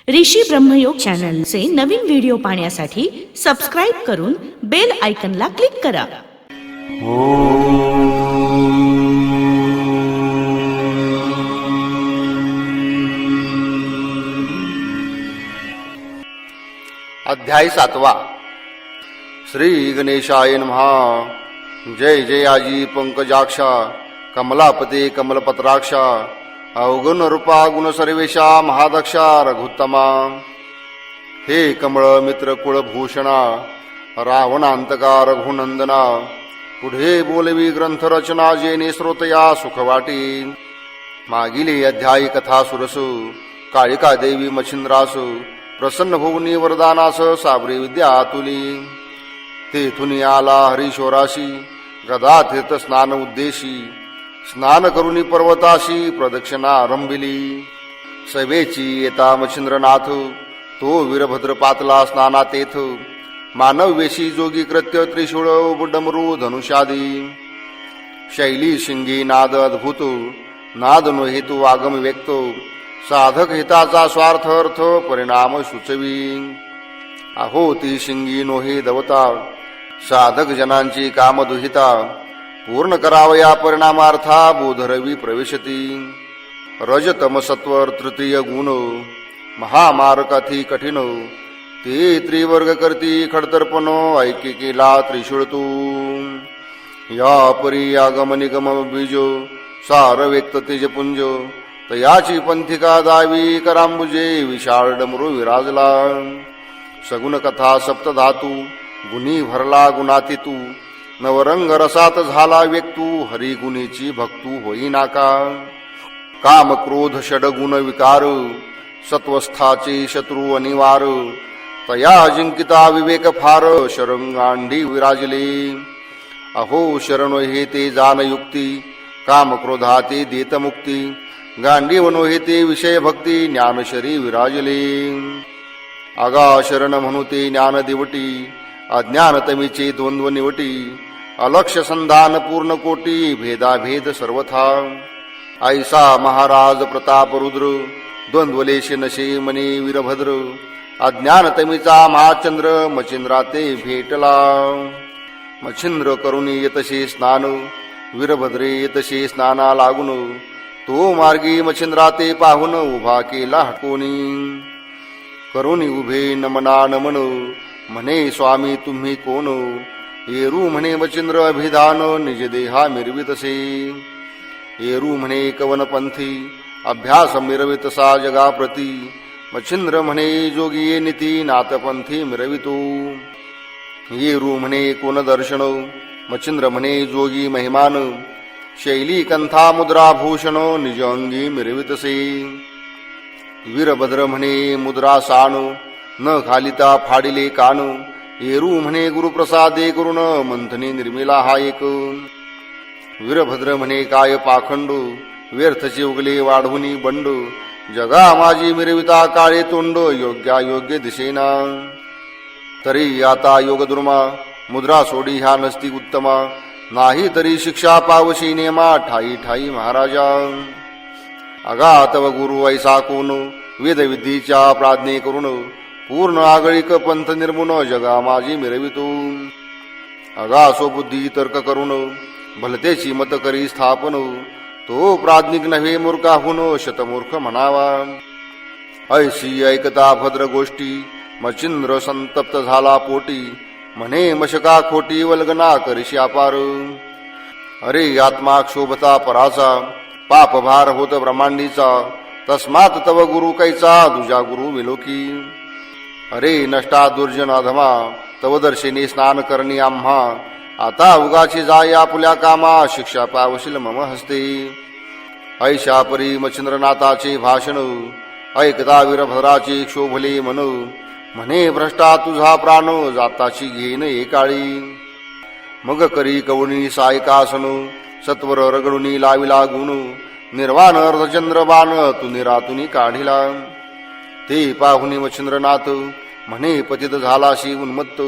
ऋषी ब्रह्मयोग चॅनलचे नवीन video पाहण्यासाठी subscribe करून bell आयकनला click करा. अध्याय 7. श्री गणेशाय नमः. जय जय आजी पंकजाक्षा कमलापते कमलपत्राक्षा अवगुण रूपा गुण सर्वेशा महादक्षा रघुत्तमा. हे कमळ मित्र कुळभूषणा रावणांतका रघुनंदना. पुढे बोलवी ग्रंथ रचना जेने श्रोतया सुख वाटी. मागिले अध्यायी कथा सुरसु काळिका देवी मच्छिंद्रासु. प्रसन्न भुवनी वरदानास साबरी विद्या तुली. तेथुनी आला हरिशोराशी गदा तीर्थ स्नान उद्देशी. स्नान करुनी पर्वताशी प्रदक्षिणा आरंभिली. सवेची येता मच्छिंद्रनाथ तो वीरभद्र पातला स्नाना तेथ. मानव वेशी जोगी कृत्य त्रिशूळ डमरू धनुषादी. शैली शिंगी नाद अद्भुत नाद नो हेतू आगम व्यक्त. साधक हिताचा स्वार्थ अर्थ परिणाम सुचवी. अहो ती शिंगी नोहे दवता साधक जनांची काम दुहिता. पूर्ण करावया परिणामार्था बोधरवी प्रवेशती. रजतम सत्वर तृतीय गुण महामारकाथी कठीण. ते त्रिवर्ग करती खडतर्पण ऐके केला त्रिशूळ तू. या परी आगम निगम बीज सार व्यक्त तेजपुंज. तयाची पंथिका दावी करांबुजे विशाळ डमरू विराजला. सगुण कथा सप्तधातू गुणी भरला गुणाती तू. नवरंग रसात झाला व्यक्तू हरी गुणीची भक्तू होई नाका. काम क्रोध षडगुण विकार सत्वस्थाचे शत्रू अनिवार. तया जिंकिता विवेक फार शरंगांडी विराजले. अहो शरण हे ते जान युक्ती काम क्रोधाते देत मुक्ती. गांडीवनो हे ते विषय भक्ती ज्ञानशरी विराजले. आगा शरण म्हणू ते ज्ञान दिवटी अज्ञानतमीचे द्वंद्व निवटी. अलक्ष संधान पूर्ण कोटी भेदाभेद सर्वथा. ऐसा महाराज प्रताप रुद्र द्वंद्वलेश नशे मने वीरभद्र. अज्ञानतमीचा महाचंद्र मच्छिंद्राते भेटला. मच्छिंद्र करुणी येतशे स्नान वीरभद्रे येतशे स्नाना लागून. तो मार्गी मच्छिंद्राते पाहून उभा केला हटकोनी. करुणी उभे नमना नमन म्हणे स्वामी तुम्ही कोण. येरू म्हणे मच्छिंद्र अभिधान निज देहा मिरवितसे. येरू म्हणे कवनपंथी अभ्यास मिरवितसा जगाप्रती. मच्छिंद्र म्हणे जोगी नीती नाथपंथी मिरवितो. येरू म्हणे कोण दर्शन मच्छिंद्र म्हणे जोगी महिमान. शैली कंथा मुद्रा भूषण निज अंगी मिरवितसे. वीरभद्र म्हणे मुद्रा साण न घालिता फाडिले कान. येरू म्हणे गुरुप्रसादे करुण मंथनी निर्मिला हा एक. वीरभद्र म्हणे काय पाखंड व्यर्थचे उगले वाढवुनी बंड. जगा माझी मिरविता काळे तोंड योग्या योग्य दिसेना. तरी आता योगदुर्मा मुद्रा सोडी ह्या नसती उत्तमा. नाही तरी शिक्षा पावशी नेमा ठाई ठाई महाराजा. अगा तव गुरु ऐसा कोण वेदविद्धीच्या प्राज्ञे करुण. पूर्ण आगळिक पंथ निर्मुन जगा माझी मिरवितो. अगासो बुद्धी तर्क करुण भलतेची मत करी स्थापन. तो प्राज्ञिक नव्हे मूर्खाहून शतमूर्ख म्हणावा. ऐशी ऐकता भद्र गोष्टी मच्छिंद्र संतप्त झाला पोटी. म्हणे मशका खोटी वल्गना करशी अपार. अरे आत्मा क्षोभता पराचा पापभार होत ब्रह्मांडीचा. तस्मात तव गुरु कैचा दुजा गुरु विलोकी. अरे नष्टा दुर्जन अधमा तव दर्शनी स्नान करणी आम्हा. आता उगाची जाय आपुल्या कामा शिक्षा पावशील मम हस्ते. ऐशा परी मच्छिंद्रनाथाचे भाषण ऐकता वीरभद्राचे क्षोभले मन. म्हणे भ्रष्टा तुझा प्राण जाताची घेन एकाळी. मग करी कवणी सायकासन सत्वर रगडुनी लाविला गुण. निर्वाण अर्धचंद्रबाण तु निरातुनी काढिला. ते पाहुनी मच्छिंद्रनाथ म्हणे पतित झालाशी उन्मत्त.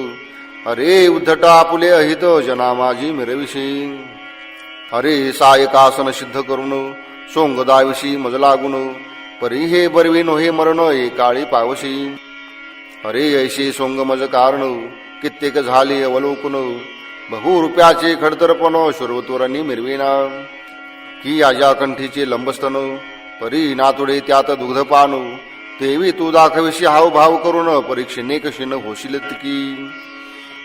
अरे उद्धटा आपुले अहित जना माझी मिरविषे. अरे सायकासन सिद्ध करून सोंगदाविषयी मजला गुण परी हे बरवी नोहे मरण ए काळी पावशी. अरे ऐशी सोंगमज कारण कित्येक झाले अवलोकन. बहु रुपयाचे खडतरपण शोरवतोरांनी मिरविना. की आजा कंठीचे लंबस्तन परी नातुडे त्यात दुग्धपान. तेवी तू दाखविशी हावभाव करून परीक्षेने कशीन होशील की.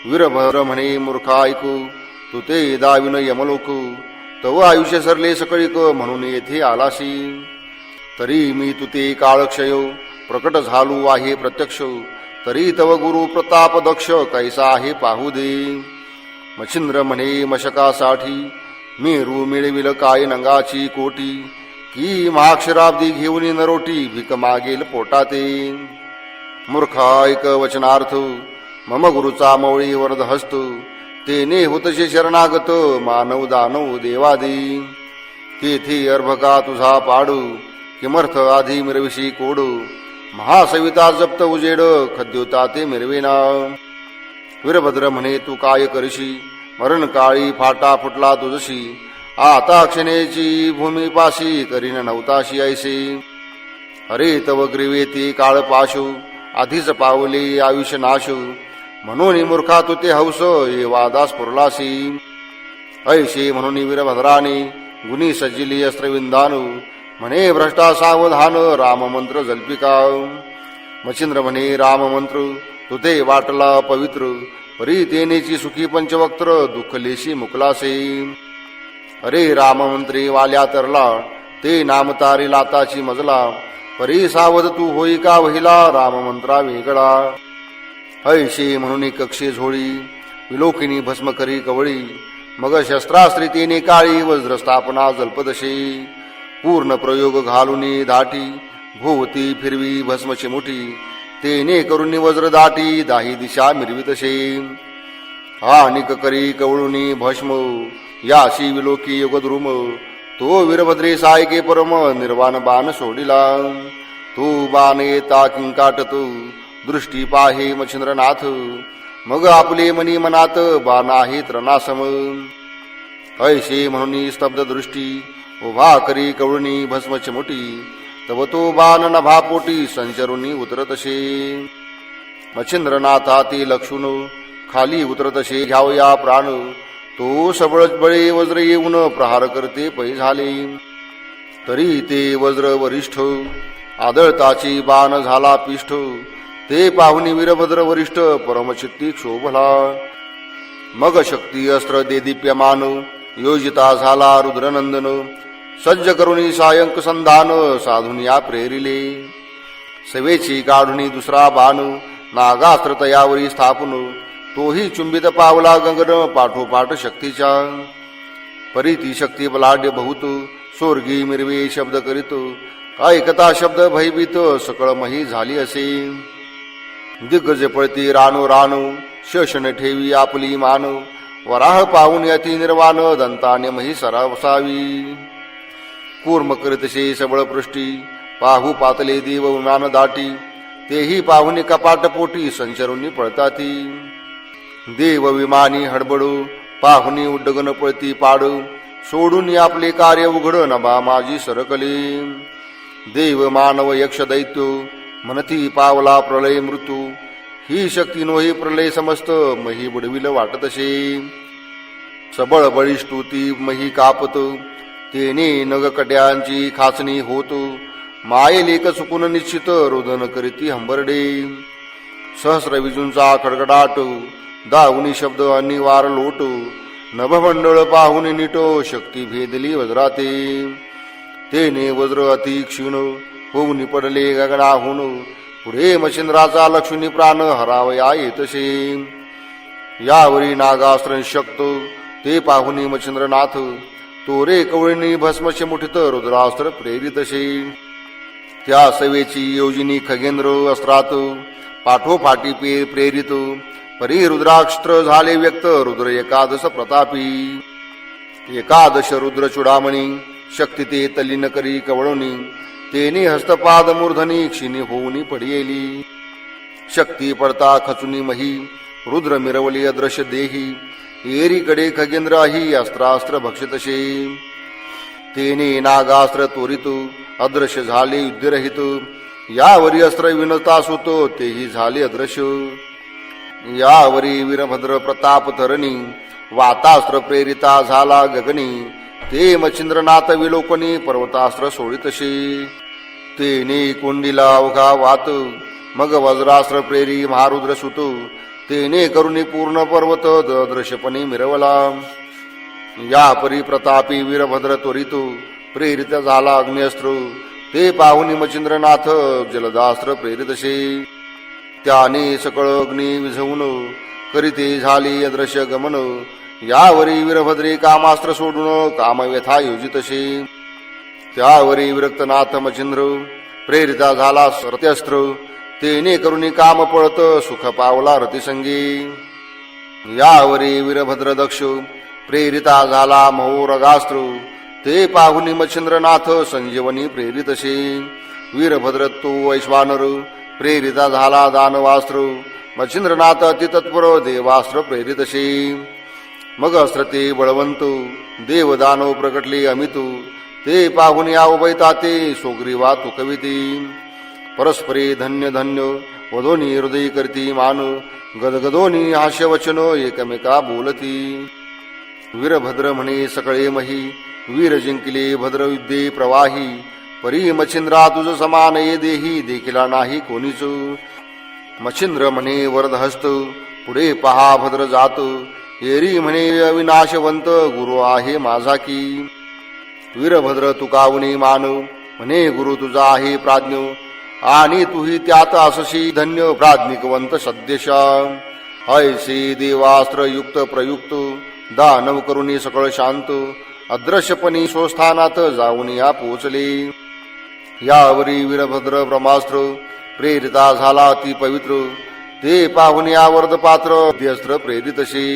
वीरभद्र म्हणे मूर्खा ऐकू तू ते दाविन यमलोक. तव आयुष्य सरले सकळीक म्हणून येथे आलासी. तरी मी तू ते काळक्षय प्रकट झालो आहे प्रत्यक्ष. तरी तव गुरु प्रताप दक्ष कैसा आहे पाहू दे. मच्छिंद्र म्हणे मशकासाठी मेरू मिळविल काय नंगाची कोटी. की महाक्षराब्दी घेऊन नरोटी भीक मागेल पोटाते. मूर्खा ऐक वचनार्थ मम गुरुचा मवळी वरद हस्त. तेने होतशे शरणागत मानव दानव देवादी. तेथे अर्भका तुझा पाडू किमर्थ आधी मिरविशी कोडू. महासविता जप्त उजेड खद्योता ते मिरवेना. वीरभद्र म्हणे तू काय करशी मरण काळी फाटा फुटला तुझशी. आता क्षणेची भूमीपाशी करीन नवताशी ऐसे. अरे तव ग्रीवे ते काळ पाशू आधीच पावले आयुष्य नाशू. म्हणून मूर्खा तू ते हौस हे वादास पुरलासी. ऐसे म्हणून वीरभद्राने गुणी सज्जिली अस्त्रविंधानू. म्हणे भ्रष्टा सावधान राममंत्र जल्पिका. मच्छिंद्र म्हणे राममंत्र तू ते वाटला पवित्र. परी तेनेची सुखी पंचवक्त्र दुःखलेशी मुकलासे. अरे राममंत्री वाल्या तरला ते नामतारी लाताची मजला. परी सावध तू होई का वहिला राममंत्रा वेगळा. ऐशी म्हणून कक्षे झोळी विलोकिनी भस्म करी कवळी. मग शस्त्रास्त्री तेने काळी वज्र स्थापना जल्पदशी. पूर्ण प्रयोग घालुनी दाटी भोवती फिरवी भस्मची मुठी. तेने करुणी वज्र दाटी दाही दिशा मिरवितशे. हानिक करी कवळुनी भस्म याशी विलोकी युगद्रुम. तो वीरभद्रे सायके परम निर्वाण बाण सोडिला. तू बाण येता किंकाट तू दृष्टी पाहे मच्छिंद्रनाथ. मग आपले मनी मनात बाण आहे त्रणासम. ऐसे म्हणून स्तब्ध दृष्टी उभा करी कवळणी भस्मची मोठी. तव तो बाण नभापोटी संचरुनी उतरतशे. मच्छिंद्रनाथा ते लक्षून खाली उतरतशे घ्यावया प्राण. तो सबळ बळे वज्र येऊन प्रहार करते पै झाले. तरी ते वज्र वरिष्ठ आदळताची बाण झाला पिष्ठ. ते पाहुनी वीरभद्र वरिष्ठ परमचित्ती क्षोभला. मग शक्ती अस्त्र दे दीप्यमान योजिता झाला रुद्रनंदन. सज्ज करुणी सायंक संधान साधून या प्रेरिले. सवेची काढुनी दुसरा बाण नागास्त्र तयावरी स्थापून. तोही चुंबित पावला गगन पाठोपाठ शक्तीच्या. परी ती शक्ती बलाढ्य बहुत स्वर्गी मिरवे शब्द करीत. ऐकता शब्द भयभीत सकळ मही झाली असे. दिग्गज पळती रानो रानो शशन ठेवी आपली मान. वराह पाहून यती निर्वाण दंताने मही सरावसावी. कूर्म करीतशे सबळ पृष्टी पाहू पातले देव विमान दाटी. तेही पाहुनी कपाट पोटी संचरुनी पळताती. देव विमानी हडबडू पाहुनी उड्डगन पळती पाडू. सोडून आपले कार्य उघड नभा माझी सरकले. देव मानव यक्ष दैत्यो म्हणती पावला प्रलय मृत्यू. ही शक्ती नोही प्रलय समस्त मही बुडविल वाटतशे. सबळ बळिष्ठू ती मही कापत. तेने नगकट्यांची खाचणी होत. मायेलेक चुकून निश्चित रोदन करीती हंबरडे. सहस्र विजूंचा खडखडाट दावुनी शब्द अनिवार लोट. नभमंडळ पाहुनी नीटो शक्ती भेदली वज्राते. तेने वज्र अति क्षीण होऊन पडले गगनाहून. पुढे मच्छिंद्राचा लक्ष्मी प्राण हरावया येतसे. यावरी नागास्त्र शक्त ते पाहुनी मच्छिंद्रनाथ. तोरे कवळणी भस्मचे मुठीत रुद्रास्त्र प्रेरितशे. त्या सवेची योजिनी खगेंद्र अस्त्रात पाठोपाठी प्रेरित. परी रुद्रास्त्र झाले व्यक्त रुद्र एकादश प्रतापी. एकादश रुद्र चुडामणी शक्ती ते तल्लीन करी कवळणी. तेने हस्तपाद मूर्धनी क्षिणी होऊनी पडियेली. शक्ती पडता खचुनी मही रुद्र मिरवली अदृश्य देही. एरीकडे खगेंद्र ही अस्त्रास्त्र भक्षितशे. तेने नागास्त्र त्वरित अदृश्य झाले युद्धरहित यावरी अस्त्र विनता सुत तेही झाले अदृश्य यावरी वीरभद्र प्रताप धरणी वातास्त्र प्रेरिता झाला गगनी ते मच्छिंद्रनाथ विलोकनी पर्वतास्त्र सोडितशी तेने कोंडीला अवघा वात मग वज्रास्त्र प्रेरी महारुद्र सुत तेने करुणी पूर्ण पर्वत दृश्यपणे मिरवला या परी प्रतापी वीरभद्र त्वरित प्रेरित झाला अग्निअस्त्र ते पाहुनी मच्छिंद्रनाथ जलदास्त्र प्रेरितसे त्याने सकळ अग्नी विझवून करीते झाली अदृश्य गमन यावरी वीरभद्रे कामास्त्र सोडून कामव्यथा योजितसे त्यावरी विरक्तनाथ मच्छिंद्र प्रेरिता झाला रत्यस्त्र तेने करुणी काम पळत सुख पावला रतिसंगी यावरी वीरभद्र दक्ष प्रेरिता झाला महोरगास्त्र ते पाहुनी मच्छिंद्रनाथ संजीवनी प्रेरितसे वीरभद्र तो वैश्वानर प्रेरिता झाला दानवास्त्र मच्छिंद्रनाथ अतितत्पर देवास्त्र प्रेरितसे मग अस्त्र ते बळवंत देवदानव प्रकटले अमितू ते पाहुनी आवबैता ते सोग्रीवा तुकविती परस्परे धन्य धन्य वधोनी हृदय करती मान गदगदोनी हास्यवचन एकमेका बोलती वीरभद्र म्हणे सकळे मही वीर जिंकले भद्रयुद्धे प्रवाही परी मच्छिंद्रा तुझ समान ये देही देखिला नाही कोणीच मच्छिंद्र म्हणे वरदहस्त पुढे पहा भद्र जात एरी म्हणे अविनाशवंत गुरु आहे माझा की वीरभद्र तुकावनी मान म्हणे गुरु तुझा आहे प्राज्ञ आणि तुही त्यात असशी धन्य प्राज्ञिकवंत सद्यशा ऐसे देवास्त्र युक्त प्रयुक्त दानव करुणी सकळ शांत अदृश्यपणी स्वस्थानात जाऊन या पोचले यावरी वीरभद्र ब्रह्मास्त्र प्रेरिता झाला अति पवित्र ते पाहुन या वरदपात्र अध्यस्त्र प्रेरितशी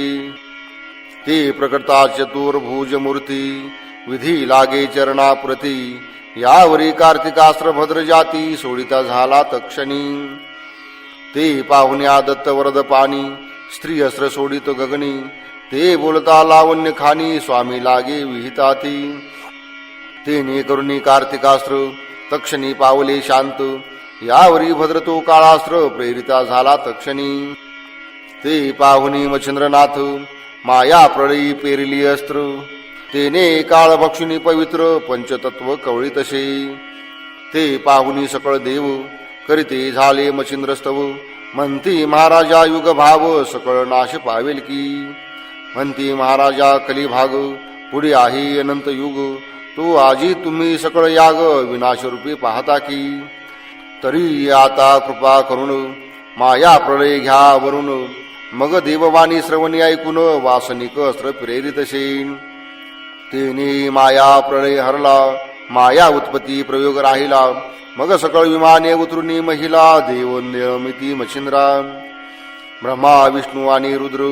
ते प्रकटता चतुर्भुज मूर्ती विधी लागे चरणाप्रती यावरी कार्तिकास्त्र भद्र जाती सोडिता झाला तक्षणी ते पाहुन्या दत्त वरद पाणी स्त्री अस्त्र सोडित गगनी ते बोलता लावण्य खानी स्वामी लागे विहिताती तेने करुणी कार्तिकास्त्र तक्षणी पावले शांत यावरी भद्र तो काळास्त्र प्रेरिता झाला तक्षणी ते पाहुनी मच्छिंद्रनाथ माया प्रळयी पेरिली अस्त्र तेने काळ भक्षुनी पवित्र पंचतत्व कवळीतसे ते पाहुनी सकळ देव करीते झाले मच्छिंद्रस्तव म्हणती महाराजा युग भाव सकळ नाश पावेल की म्हणती महाराजा कलिभाग पुढे आहे अनंत युग तो आजी तुम्ही सकळ याग विनाशरूपी पाहता की तरी आता कृपा करून माया प्रलय घ्या वरून मग देववाणी श्रवणी ऐकून वासनिक अस्त्र प्रेरितसे तेने माया प्रलय हरला माया उत्पत्ती प्रयोग राहिला मग सकळ विमाने उतरुनी महिला देव नियमिती मच्छिंद्रा ब्रह्मा विष्णू आणि रुद्र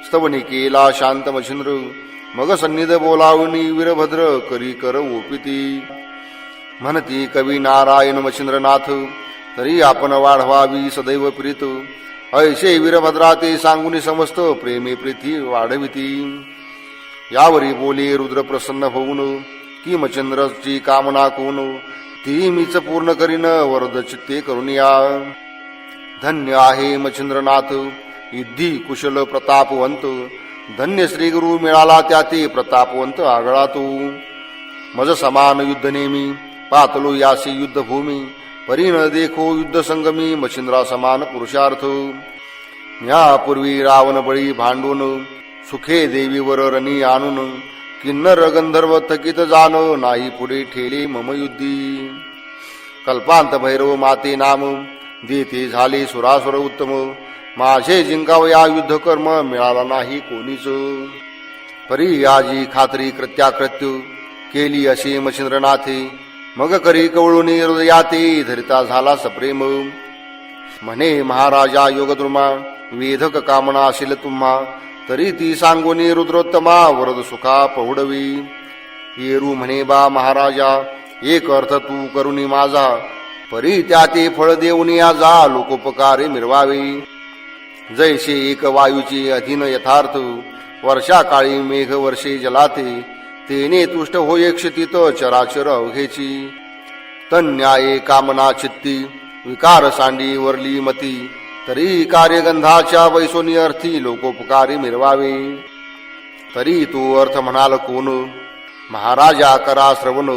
स्तवनी केला शांत मच्छिंद्र मग सन्निध बोलावणी वीरभद्र करी कर ओपिती म्हणती कवी नारायण मच्छिंद्रनाथ तरी आपण वाढवावी सदैव प्रीत ऐसे वीरभद्रा ते सांगून समस्त प्रेमी प्रीती वाढविती यावरी बोले रुद्र प्रसन्न होऊन की मच्छिंद्रची कामना कोण ती मीच पूर्ण करीन वरद चित्ते करून या धन्य आहे मच्छिंद्रनाथ युद्धी कुशल प्रतापवंत धन्य श्री गुरु मिळाला त्या ते प्रतापवंत आगळा तू मज समान युद्ध नेमी पातलो यासी युद्धभूमी परी न देखो युद्ध संगमी मच्छिंद्रा समान पुरुषार्थ यापूर्वी रावण बळी भांडून सुखे देवीवर रणी आणून किन्नर गंधर्व थकित जाण नाही पुढे ठेले मम युद्धी कल्पांत भैरव माते नाम देते झाले सुरासुर उत्तम माझे जिंकाव या युद्ध कर्म मिळाला नाही कोणीच परी आजी खात्री कृत्याकृत्य केली अशी मच्छिंद्रनाथे मग करी कवळुनी हृदयाते धरिता झाला सप्रेम म्हणे महाराजा योगद्रुमा वेधक कामना असेल तुम्हा तरी ती सांगोनी रुद्रोत्तमा वरद सुखा पहुडवी येरू म्हणे बा महाराजा एक अर्थ तू करुणी माझा परी त्या ते फळ देऊनी जा लोकोपकारे मिरवावे जैसे एक वायूची अधीन यथार्थ वर्षा काळी मेघ वर्षे जलाते तेने तुष्ट होय क्षितित चराचर अवघेची. तन्याये कामना चित्ती विकार सांडी वरली मती. तरी कार्यगंधाच्या वैसोनी अर्थी लोकोपकारी मिरवावे. तरी तू अर्थ म्हणाल कोण महाराजा करा श्रवण.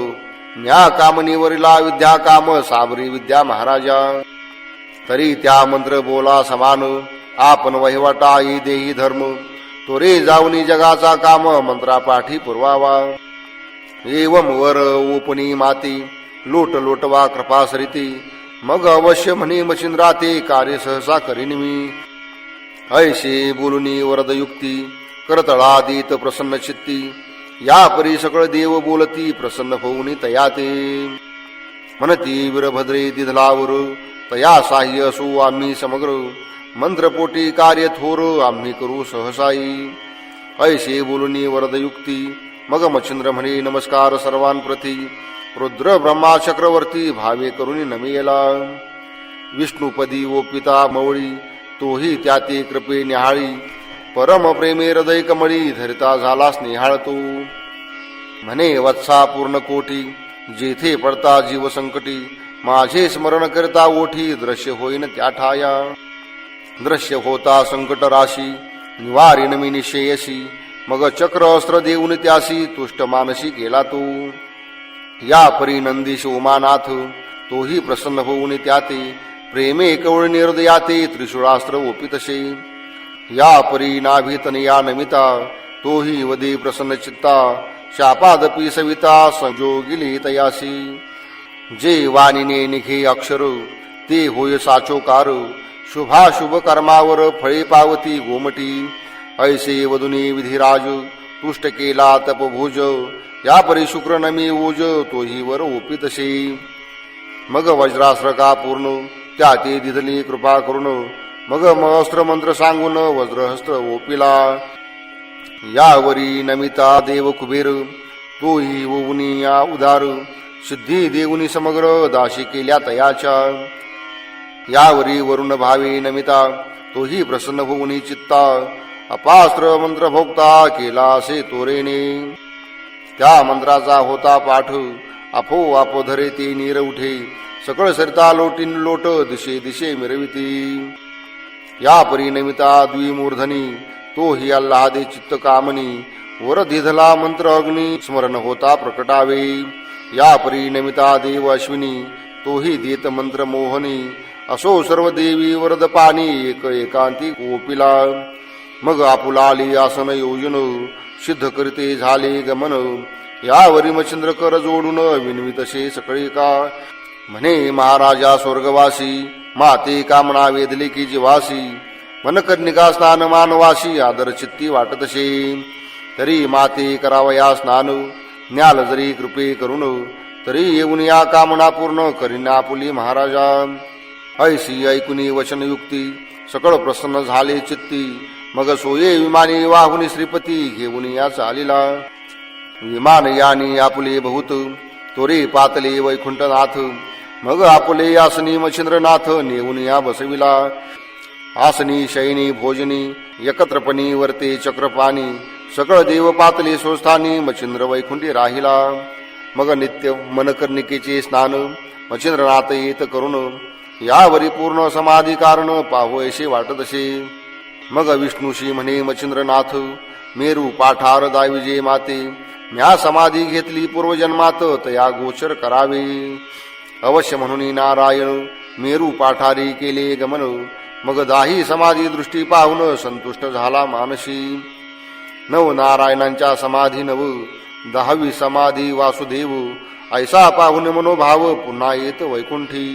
न्या कामनीवरीला विद्या काम साबरी विद्या महाराजा. तरी त्या मंत्र बोला समान आपण वहिवाटा ही देही धर्म. तोरे जाऊनी जगाचा काम मंत्रापाठी पुरवावा. एवम वर ओपनी माती लोट लोटवा कृपा सरिती. मग अवश्य म्हणे मचिंद्रा ते कार्य सहसा करीन मी. ऐशे बोलुनी वरदयुक्ती करतळा देत प्रसन्न चित्ती. या परी सकळ देव बोलती प्रसन्न होऊनी तया ते. म्हणती वीरभद्रे दिधलावर तया साह्य असो आम्ही समग्र. मंत्रपोटी कार्य थोर आम्ही करू सहसाई. ऐशे बोलुनी वरदयुक्ती मग मच्छिंद्र म्हणे नमस्कार सर्वांप्रती. रुद्र ब्रह्मा चक्रवर्ती भावे करुणी नमेला. विष्णुपदी ओपिता मवळी तोही त्या ते कृपे निहाळी. परम प्रेमे हृदय कमळी धरिता झाला स्नेहाळ तो. म्हणे वत्सा पूर्ण कोटी जेथे पडता जीव संकटी. माझे स्मरण करता ओठी दृश्य होईन त्या ठाया. दृश्य होता संकट राशी निवारीन मी निश्चयसी. मग चक्र अस्त्र देऊन त्यासी तुष्ट मानसी केला तो. या परी नंदीश उमानाथ तोही प्रसन्न होऊन त्याते. प्रेमे कवळ निर्दयाते त्रिशूळास्त्र ओपितसे. या परी नाभितनया नमिता तोही वदे प्रसन्न चित्ता. शापादपी सविता संजोगिली तयासी. जे वाणीने निघे अक्षर ते होय साचोकार. शुभाशुभ कर्मावर फळे पावती गोमटी. ऐसे वदुनी विधिराज तुष्ट केला तपभुज. या परी शुक्र नमी ओज तोही वर ओपितसे. मग वज्रास्त्र का पूर्ण त्या ते दिधली कृपा करून. मग अस्त्र मंत्र सांगून वज्रहस्त्र ओपिला. यावरी नमिता देव कुबेर तोही ओवनी या उदार. सिद्धी देऊनी समग्र दाशी केल्या तयाच्या. यावरी वरुण भावे नमिता तोही प्रसन्न होऊनी चित्ता. अपास्त्र मंत्र भोगता केला असे तोरेने. त्या मंत्राचा होता पाठ आपोआप धरे ते नीर उठे. सकळ सरिता लोटीन लोट दिशे दिशे मिरविती. या परी नमिता द्विमूर्धनी तोही अल्लादे चित्त कामनी. वर दिधला मंत्र अग्नी स्मरण होता प्रकटावे. या परी नमिता देव अश्विनी तोही देत मंत्र मोहनी. असो सर्व देवी वरद पाणी एक एकांती ओपिला. मग आपुलाली आसन योजन सिद्ध करते झाले गमन. यावरी मच्छिंद्र कर जोडून विनवितसे सकळी का. म्हणे महाराजा स्वर्गवासी माते कामना वेदले की जीवासी. मनकर्णिका स्नान मानवासी आदर चित्ती वाटतसे. तरी माते करावया स्नान न्याल जरी कृपे करून. तरी येऊन या कामना पूर्ण करीना आपुली महाराजा. ऐसी ऐकुनी वचनयुक्ती सकळ प्रसन्न झाले चित्ती. मग सोये विमानी वाहुनी श्रीपती घेऊन या चालिला. विमान यानी आपुले बहुत तोरे पातले वैकुंठनाथ. मग आपुले आसनी मच्छिंद्रनाथ नेऊन या बसविला. आसनी शयनी भोजनी एकत्रपणी वर्ते चक्रपाणी. सकळ देव पातले सोस्थानी मच्छिंद्र वैकुंठी राहिला. मग नित्य मनकर्णिकेचे स्नान मच्छिंद्रनाथ येत करून. यावरी पूर्ण समाधी कारण पाहोयसे वाटतसे. मग विष्णूशी म्हणे मच्छिंद्रनाथ मेरू पाठार दाविजे माते. म्या समाधी घेतली पूर्वजन्मात तया गोचर करावे. अवश्य म्हणून नारायण मेरू पाठारी केले गमन. मग दाही समाधी दृष्टी पाहून संतुष्ट झाला मानसी. नव नारायणांच्या समाधी नव 10वी समाधी वासुदेव. ऐसा पाहून मनोभाव पुन्हा येत वैकुंठी.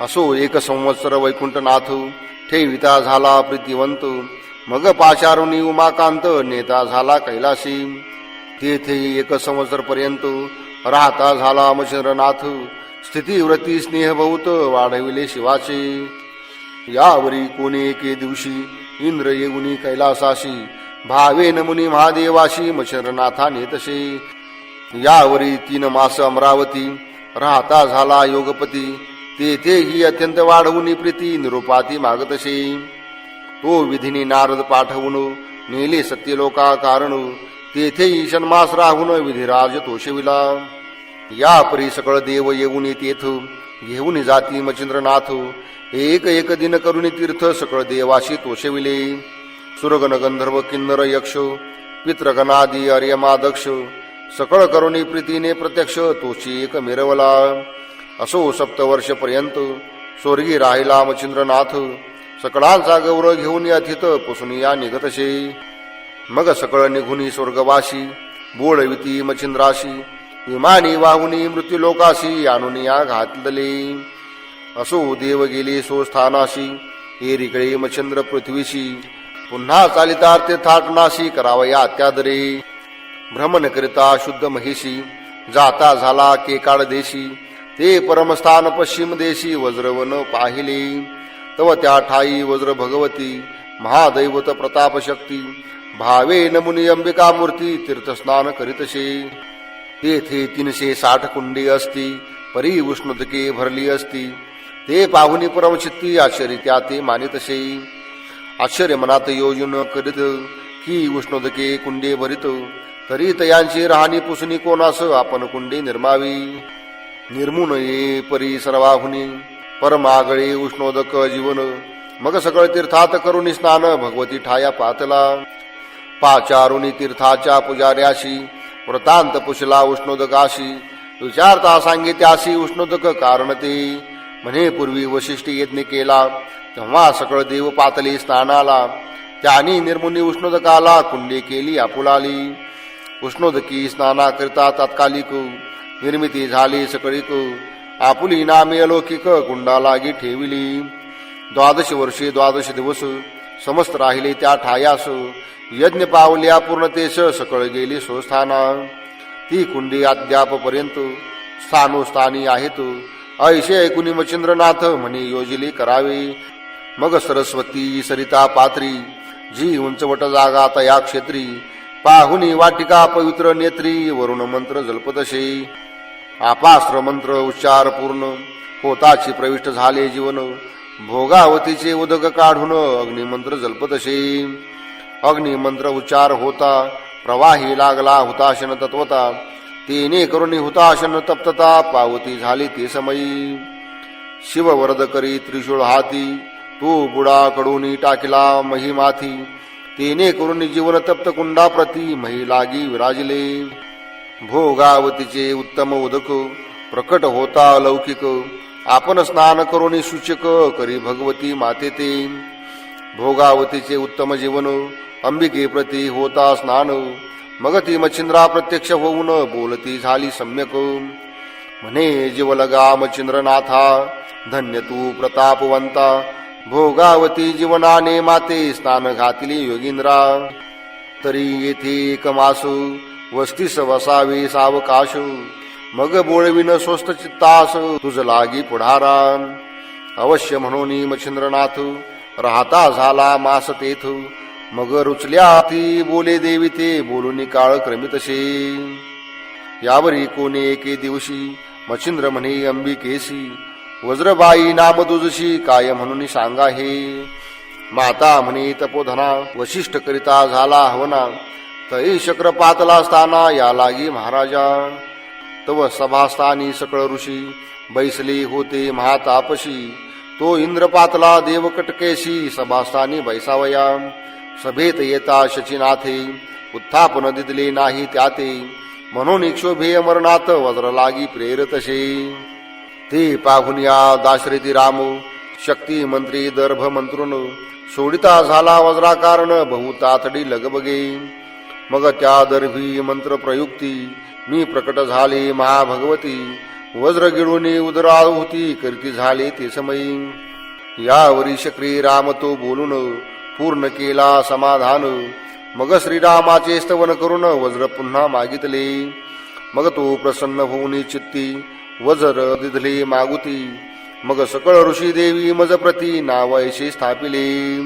असो 1 संवत्सर वैकुंठनाथ ठेविता झाला प्रीतिवंत. मग पाचारुनी उमाकांत नेता झाला कैलासी. तेथे 1 संवत्सर पर्यंत राहता झाला मच्छिंद्रनाथ. स्थिती व्रती स्नेह बहुत वाढविले शिवाचे. यावरी कोणी एके दिवशी इंद्र येऊनी कैलासाशी. भावे नमुनी महादेवाशी मच्छिंद्रनाथा नेतसे. यावरी 3 मास अमरावती राहता झाला योगपती. तेथेही अत्यंत वाढवून प्रीती निरुपाती मागतसे. तो विधीने नारद पाठवून नेले सत्यलोका कारण. तेथे ईशन्मास राहून विधिराज तोषविला. या परी सकळ देव येऊन तेथ घेऊन जाती मच्छिंद्रनाथ. एक एक दिन करुणी तीर्थ सकळ देवाशी तोषविले. सुरगण गंधर्व किन्नर यक्ष पितृगणादी अर्यमादक्ष सकळ करुणी प्रीतीने प्रत्यक्ष तोची एक मिरवला. असो सप्तवर्ष पर्यंत स्वर्गी राहिला मच्छिंद्रनाथ. सकळांचा गौरव घेऊन अथित पुसून या निघतसे. मग सकळ निघुनी स्वर्गवासी बोळविती मच्छिंद्राशी. विमानी वाहुनी मृत्यूलोकाशी आणून या घातले. असो देव गेले सोस्थानाशी एरिकडे मच्छिंद्र पृथ्वीशी. पुन्हा चालिता तीर्थाटनाशी करावया त्यादरे. भ्रमण करिता शुद्ध महिषी जाता झाला केकाळ देशी. ते परमस्थान पश्चिम देशी वज्रवन पाहिले. तव त्या ठाई वज्र भगवती महादैवत प्रताप शक्ती. भावे नमुनी अंबिका मूर्ती तीर्थस्नान करीतसे. तेथे 360 कुंडी असती परी उष्णुदके भरली असती. ते पाहुनी परमचित्ती आश्चर्य त्या ते मानितसे. आश्चर्य मनात योजन करीत की उष्णोदके कुंडे भरित. तरी तयांची राहणी पुसणी कोणास आपण कुंडे निर्मावी. निर्मुन ये परी सर्वाहुनी परमागळे उष्णोदक जीवन. मग सगळ तीर्थात करुणी स्नान भगवती ठाया पातला. पाचारुनी तीर्थाच्या पुजाऱ्याशी व्रतांत पुशला उष्णोदकाशी. विचारता सांगित्यासी उष्णोदक कारण ते. म्हणे पूर्वी वशिष्ठी यज्ञ केला तेव्हा सकळ देव पातली स्नानाला. त्यानी निर्मुनी उष्णोदकाला कुंडे केली आपुलाली. उष्णोदकी स्नाना करता तात्कालिक निर्मिती झाली सकळीक. आपुली नामे अलौकिक कुंडा लागी ठेविली. 12 वर्षे 12 दिवस समस्त राहिले त्या ठायास. यज्ञ पावल्या पूर्णतेश सकळ गेली सोस्थाना. ती कुंडी अद्यापपर्यंत स्थानोस्थानी आहेत. ऐशे ऐकुनी मच्छिंद्रनाथ म्हणे योजिले करावे. मग सरस्वती सरिता पात्री जी उंचवट जागा तया क्षेत्री. पाहुनी वाटिका पवित्र नेत्री वरुण मंत्र जल्पतसे. आपास्त्र मंत्र उच्चार पूर्ण होताची प्रविष्ट झाले जीवन. भोगावतीचे उदक काढून अग्निमंत्र जल्पतसे. अग्निमंत्र उच्चार होता प्रवाही लागला हुताशन तत्वता. तेने करुणी हुताशन तप्तता पावती झाली ते समयी. शिव वरद करी त्रिशूळ हाती तो बुडा कडूनी टाकिला मही माथी. तेने करुणी जीवन तप्त कुंडा प्रती मही लागी विराजले. भोगावतीचे उत्तम उदक प्रकट होता लौकिक. आपण स्नान करुणी सूचक करी भगवती माते ते. भोगावतीचे उत्तम जीवन अंबिके प्रती होता स्नान. मग ती मच्छिंद्रा प्रत्यक्ष होऊन बोलती झाली सम्यक. म्हणे जीवलगा मच्छिंद्रनाथा धन्य तू प्रतापवंता. भोगावती जीवनाने माते स्नान घातली योगींद्रा. तरी येथे एक मास वस्तीस वसावे सावकाश. मग बोळविन स्वस्त चित्तास तुझ लागी पुढारा. अवश्य म्हणून मच्छिंद्रनाथ राहता झाला मास तेथ. मग रुचल्या ती बोले देवी ते बोलून काळ क्रमितसे. यावरी कोणे एके दिवशी मच्छिंद्र म्हणे अंबिकेशी. वज्रबाई नाम तुझशी काय म्हणून सांगा हे. माता म्हणे तपोधना वशिष्ठ करिता झाला हवना. तै शक्र पातला असताना या लागी महाराजा. तव सभास्थानी सकळ ऋषी बैसले होते महातापशी. तो इंद्र पातला देव कटकेशी सभास्थानी बैसावया. सभेत येता शचीनाथे उत्थापन दिदले नाही त्याते. म्हणून क्षोभेय मरणात वज्र लागी प्रेरतसे. ते पाहुनिया दाशरथी राम शक्ती मंत्री दर्भ मंत्रुन. सोडिता झाला वज्राकारण बहुतातडी लगबगे. मग त्या दर्भी मंत्र प्रयुक्ती मी प्रकट झाले महाभगवती. वज्र गिळून उदराहुती करती झाले ते समयी. यावरी श्री राम तो बोलून पूर्ण केला समाधान. मग श्रीरामाचे स्तवन करून वज्र पुन्हा मागितले. मग तो प्रसन्न होऊन चित्ती वज्र दिधले मागुती. मग सकळ ऋषी देवी मज प्रती नाव ऐशे स्थापिले.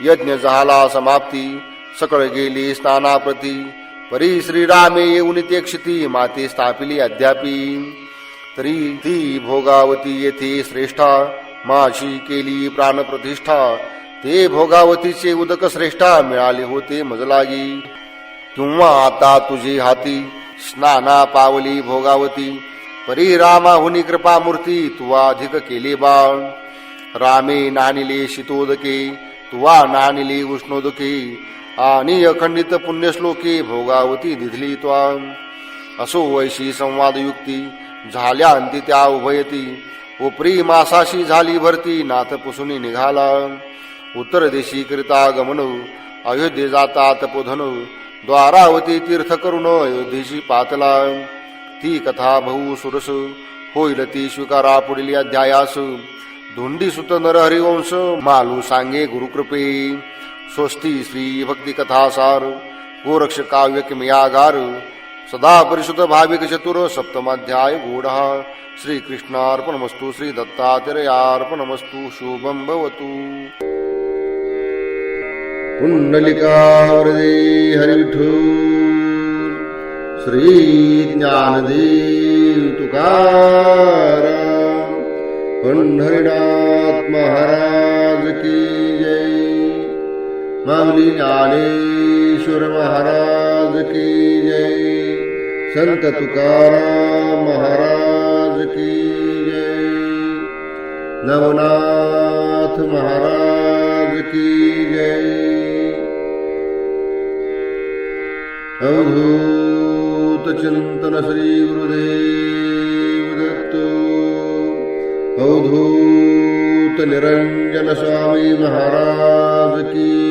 यज्ञ झाला समाप्ती सकळ गेली स्नानाप्रती. परी श्रीरामे येऊन ते क्षिती माते स्थापिली अद्यापी. तरी ती भोगावती येथे श्रेष्ठा माशी केली प्राणप्रतिष्ठा. ते भोगावतीचे उदक श्रेष्ठा मिळाले होते मजलागी. किंवा आता तुझी हाती स्नाना पावली भोगावती परी रामाहुनी कृपामूर्ती तुवा अधिक केले बाळ रामे नानिले शीतोदके तुवा नानिले उष्णोदके आणि अखंडित पुण्यश्लोके भोगावती दिधली त्वा असो वैशी संवादयुक्ती झाल्या अंती त्या उभयती उपरी मासाशी झाली भरती नाथ पुसुनी निघाला उत्तर देशी करिता गमन अयोध्ये जाता तपोधन द्वारावती तीर्थ करून अयोध्येशी पातला ती कथा बहु सुरस होईल ती स्वीकारा पुढील अध्यायास धुंडी सुत नरहरिवंश मालू सांगे गुरुकृपे स्वस्ती श्री भक्ती कथासार गोरक्ष काव्य किमयागार सदा परिशुद्ध भाविक चतुर सप्तमाध्याय गूढ श्री कृष्णार्पणमस्तु श्री दत्तात्रेयार्पणमस्तु शुभं भवतु पुंडलिकावरदे हरिविठ्ठल श्री ज्ञानदेव तुकाराम पंढरीनाथ महाराज की जय माऊली ज्ञानेश्वर महाराज की जय संत तुकाराम महाराज की जय नवनाथ महाराज की जय अवधूत चिंतन श्री गुरुदेव दत्त अवधूत निरंजन स्वामी महाराज की